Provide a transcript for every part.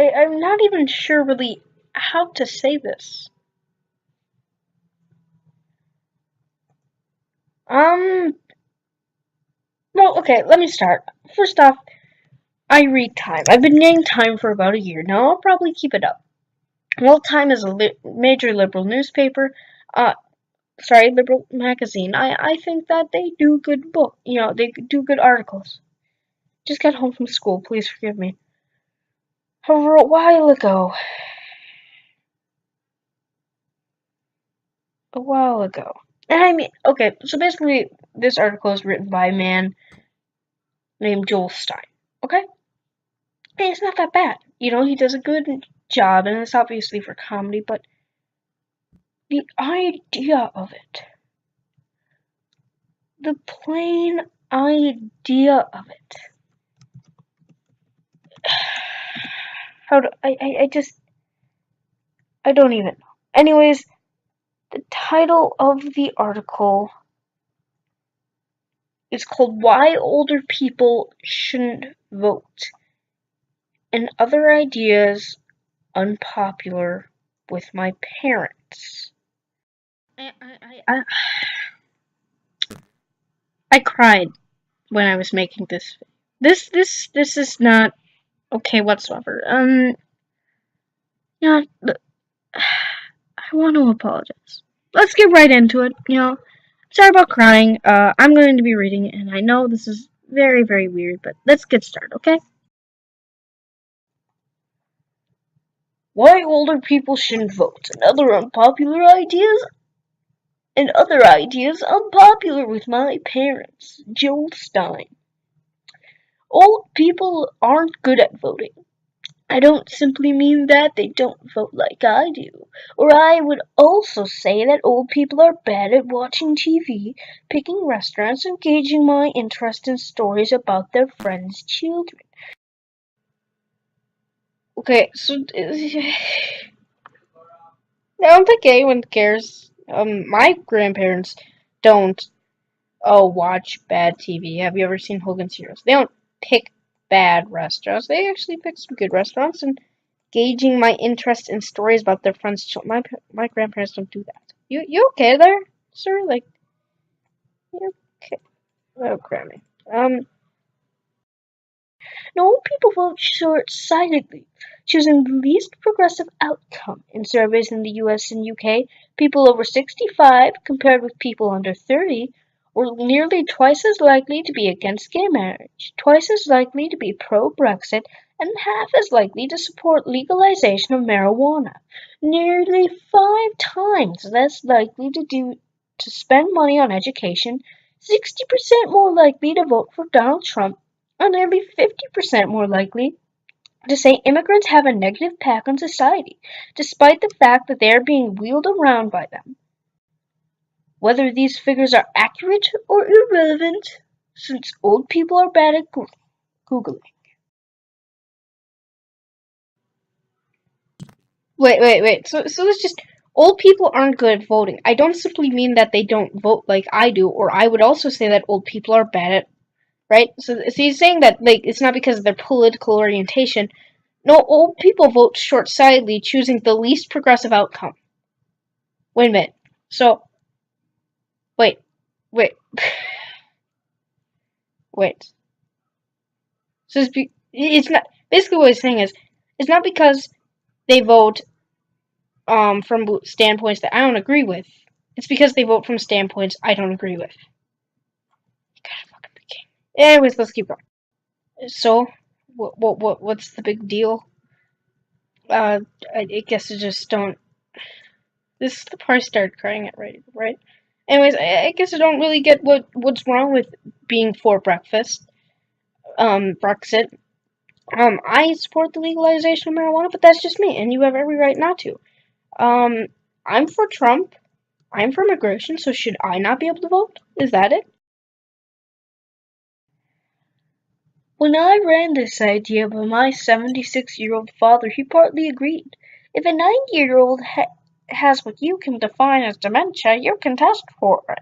I'm not even sure really how to say this. Well, okay, let me start. First off, I read Time. I've been getting Time for about a year now. I'll probably keep it up. Well, Time is a major liberal newspaper. Liberal magazine. I think that they do good they do good articles. Just got home from school, please forgive me. However, a while ago, and I mean, okay, so basically, this article is written by a man named Joel Stein, okay? And it's not that bad. He does a good job, and it's obviously for comedy, but the idea of it, the plain idea of it, I don't even know. Anyways, the title of the article is called Why Older People Shouldn't Vote and Other Ideas Unpopular with My Parents. I cried when I was making this. This is not okay whatsoever. Yeah, I want to apologize. Let's get right into it. Sorry about crying. I'm going to be reading it, and I know this is very, very weird, but let's get started, okay? Why older people shouldn't vote and other ideas unpopular with my parents. Joel Stein. Old people aren't good at voting. I don't simply mean that they don't vote like I do. Or I would also say that old people are bad at watching TV, picking restaurants, and gauging my interest in stories about their friends' children. Okay, so I don't think anyone cares. My grandparents don't watch bad TV. Have you ever seen Hogan's Heroes? They don't pick bad restaurants. They actually pick some good restaurants and gauging my interest in stories about their friends' children. My grandparents don't do that. You okay there, sir? Like, you okay? Oh, crammy. No, people vote short-sightedly, choosing the least progressive outcome. In surveys in the US and UK, people over 65, compared with people under 30, were nearly twice as likely to be against gay marriage, twice as likely to be pro-Brexit, and half as likely to support legalization of marijuana. Nearly 5 times less likely to spend money on education, 60% more likely to vote for Donald Trump, are nearly 50% more likely to say immigrants have a negative impact on society, despite the fact that they are being wheeled around by them. Whether these figures are accurate or irrelevant, since old people are bad at Googling. Wait. So it's just old people aren't good at voting. I don't simply mean that they don't vote like I do, or I would also say that old people are bad at, right? So he's saying that like it's not because of their political orientation. No, old people vote short-sightedly, choosing the least progressive outcome. Wait a minute. So, wait, wait, wait. So it's not. Basically, what he's saying is, it's not because they vote from standpoints that I don't agree with. It's because they vote from standpoints I don't agree with. God, fucking be king. Anyways, let's keep going. So, what's the big deal? I guess I just don't. This is the part I started crying at, right? Anyways, I guess I don't really get what's wrong with being for Brexit. I support the legalization of marijuana, but that's just me, and you have every right not to. Um, I'm for Trump. I'm for Regression, so should I not be able to vote? Is that it? When I ran this idea by my 76-year-old father, he partly agreed. If a 90-year-old has what you can define as dementia, you can test for it,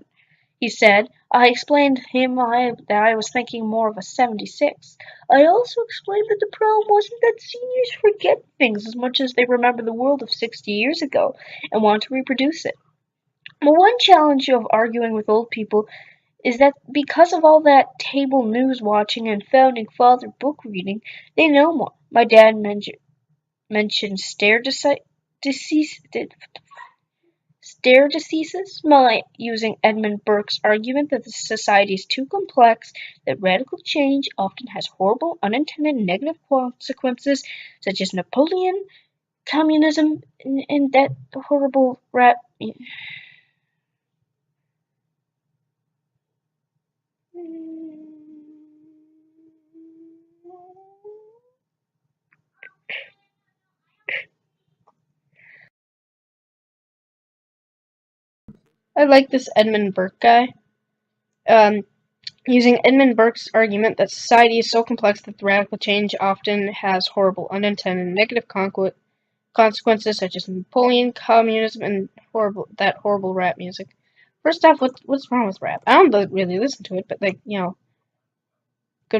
he said. I explained to him that I was thinking more of a 76. I also explained that the problem wasn't that seniors forget things as much as they remember the world of 60 years ago and want to reproduce it. But one challenge of arguing with old people is that because of all that table news watching and founding father book reading, they know more. My dad mentioned stare diseases, using Edmund Burke's argument that the society is too complex, that radical change often has horrible, unintended negative consequences, such as Napoleon, communism, and that horrible rap. I like this Edmund Burke guy. Um, Using Edmund Burke's argument that society is so complex that the radical change often has horrible unintended negative consequences such as Napoleon, communism, and horrible rap music. First off, what's wrong with rap? I don't really listen to it, but good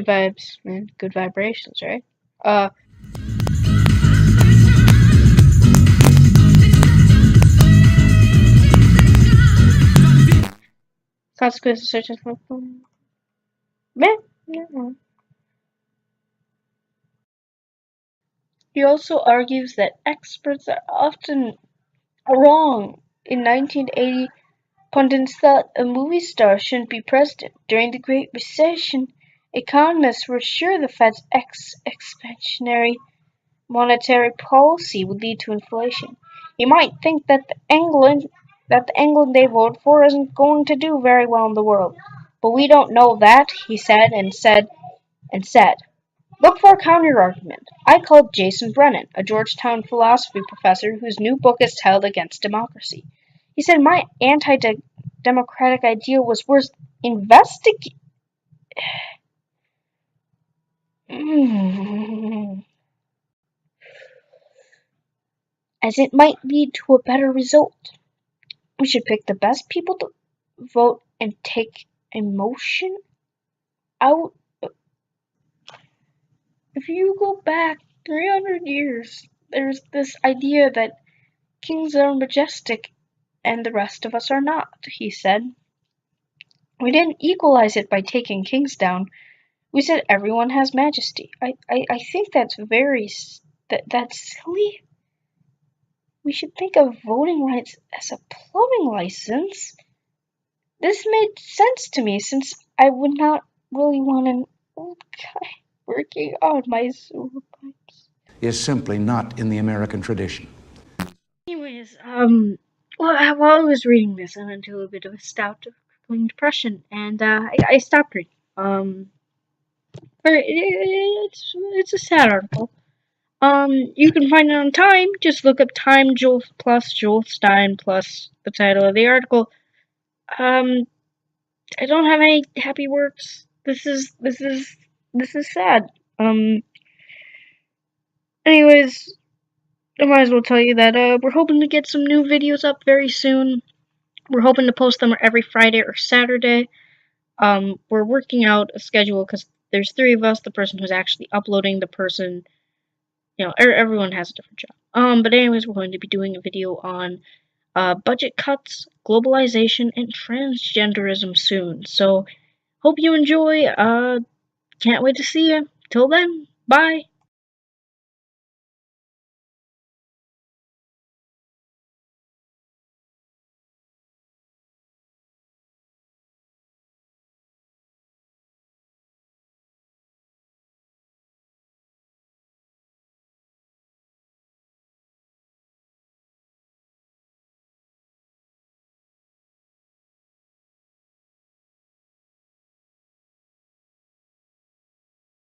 vibes, man, good vibrations, right? Uh, Consequences such as man. He also argues that experts are often wrong. In 1980, pundits thought a movie star shouldn't be president. During the Great Recession, economists were sure the Fed's expansionary monetary policy would lead to inflation. You might think that the England they voted for isn't going to do very well in the world. But we don't know that, he said. Look for a counter-argument. I called Jason Brennan, a Georgetown philosophy professor whose new book is titled Against Democracy. He said my anti-democratic idea was worth investigating. As it might lead to a better result. We should pick the best people to vote and take emotion out. If you go back 300 years, there's this idea that kings are majestic and the rest of us are not, he said. We didn't equalize it by taking kings down. We said everyone has majesty. I think that's that's silly. We should think of voting rights as a plumbing license. This made sense to me since I would not really want an old guy working on my sewer pipes. Is simply not in the American tradition. Anyways, while I was reading this, I went into a bit of a stout of crippling depression, and I stopped reading. But it's a sad article. You can find it on Time. Just look up Time Joel plus Joel Stein plus the title of the article. I don't have any happy works. This is sad. Anyways, I might as well tell you that we're hoping to get some new videos up very soon. We're hoping to post them every Friday or Saturday. We're working out a schedule because there's 3 of us. The person who's actually uploading, the person, everyone has a different job. But anyways, we're going to be doing a video on budget cuts, globalization, and transgenderism soon. So hope you enjoy. Can't wait to see you. Till then, bye.